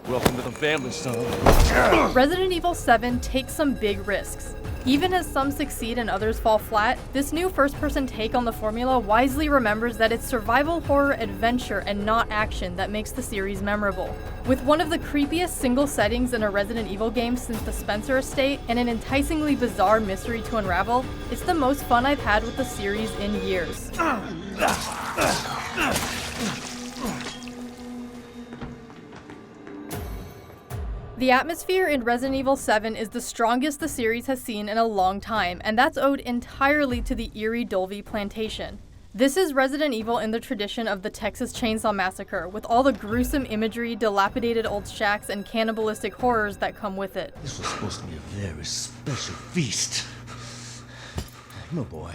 Welcome to the family, son. Resident Evil 7 takes some big risks. Even as some succeed and others fall flat, this new first-person take on the formula wisely remembers that it's survival horror adventure and not action that makes the series memorable. With one of the creepiest single settings in a Resident Evil game since the Spencer estate and an enticingly bizarre mystery to unravel, it's the most fun I've had with the series in years. The atmosphere in Resident Evil 7 is the strongest the series has seen in a long time, and that's owed entirely to the eerie Dolby plantation. This is Resident Evil in the tradition of the Texas Chainsaw Massacre, with all the gruesome imagery, dilapidated old shacks, and cannibalistic horrors that come with it. This was supposed to be a very special feast. No boy.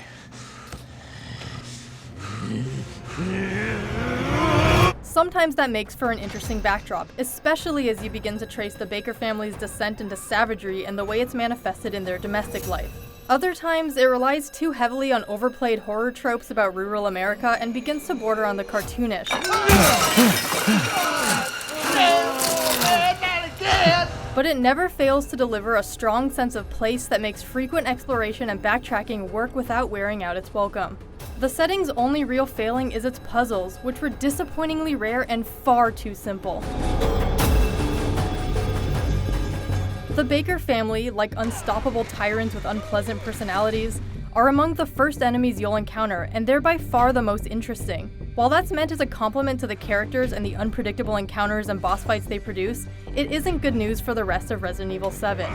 Sometimes that makes for an interesting backdrop, especially as you begin to trace the Baker family's descent into savagery and the way it's manifested in their domestic life. Other times, it relies too heavily on overplayed horror tropes about rural America and begins to border on the cartoonish. But it never fails to deliver a strong sense of place that makes frequent exploration and backtracking work without wearing out its welcome. The setting's only real failing is its puzzles, which were disappointingly rare and far too simple. The Baker family, like unstoppable tyrants with unpleasant personalities, are among the first enemies you'll encounter, and they're by far the most interesting. While that's meant as a compliment to the characters and the unpredictable encounters and boss fights they produce, it isn't good news for the rest of Resident Evil 7.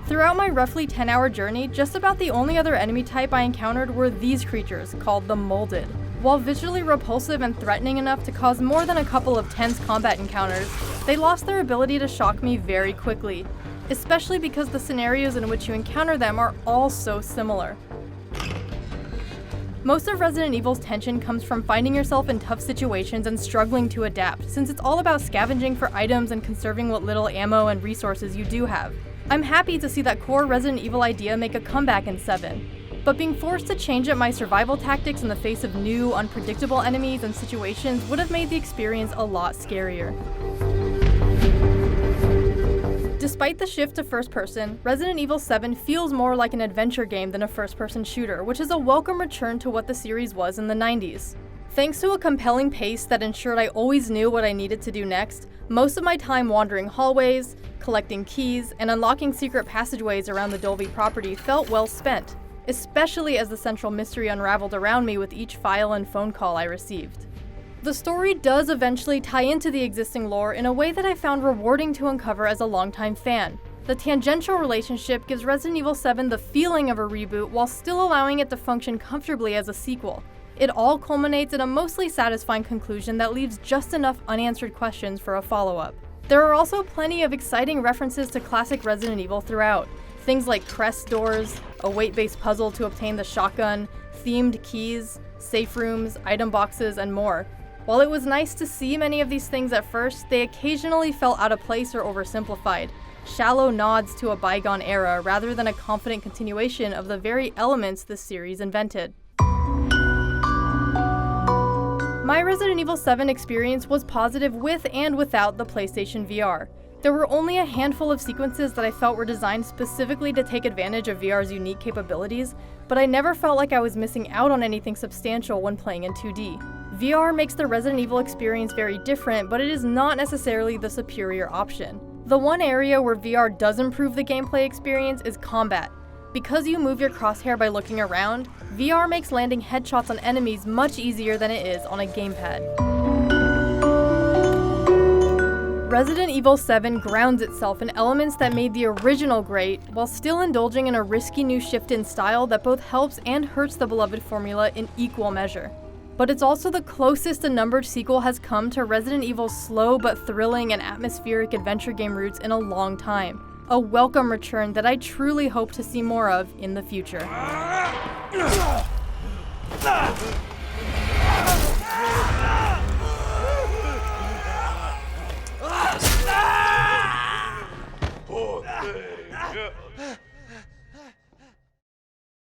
Throughout my roughly 10-hour journey, just about the only other enemy type I encountered were these creatures, called the Molded. While visually repulsive and threatening enough to cause more than a couple of tense combat encounters, they lost their ability to shock me very quickly, especially because the scenarios in which you encounter them are all so similar. Most of Resident Evil's tension comes from finding yourself in tough situations and struggling to adapt, since it's all about scavenging for items and conserving what little ammo and resources you do have. I'm happy to see that core Resident Evil idea make a comeback in 7, but being forced to change up my survival tactics in the face of new, unpredictable enemies and situations would have made the experience a lot scarier. Despite the shift to first person, Resident Evil 7 feels more like an adventure game than a first-person shooter, which is a welcome return to what the series was in the 90s. Thanks to a compelling pace that ensured I always knew what I needed to do next, most of my time wandering hallways, collecting keys, and unlocking secret passageways around the Dolby property felt well spent, especially as the central mystery unraveled around me with each file and phone call I received. The story does eventually tie into the existing lore in a way that I found rewarding to uncover as a longtime fan. The tangential relationship gives Resident Evil 7 the feeling of a reboot while still allowing it to function comfortably as a sequel. It all culminates in a mostly satisfying conclusion that leaves just enough unanswered questions for a follow-up. There are also plenty of exciting references to classic Resident Evil throughout. Things like crest doors, a weight-based puzzle to obtain the shotgun, themed keys, safe rooms, item boxes, and more. While it was nice to see many of these things at first, they occasionally felt out of place or oversimplified, shallow nods to a bygone era rather than a confident continuation of the very elements this series invented. My Resident Evil 7 experience was positive with and without the PlayStation VR. There were only a handful of sequences that I felt were designed specifically to take advantage of VR's unique capabilities, but I never felt like I was missing out on anything substantial when playing in 2D. VR makes the Resident Evil experience very different, but it is not necessarily the superior option. The one area where VR does improve the gameplay experience is combat. Because you move your crosshair by looking around, VR makes landing headshots on enemies much easier than it is on a gamepad. Resident Evil 7 grounds itself in elements that made the original great, while still indulging in a risky new shift in style that both helps and hurts the beloved formula in equal measure. But it's also the closest a numbered sequel has come to Resident Evil's slow but thrilling and atmospheric adventure game roots in a long time. A welcome return that I truly hope to see more of in the future.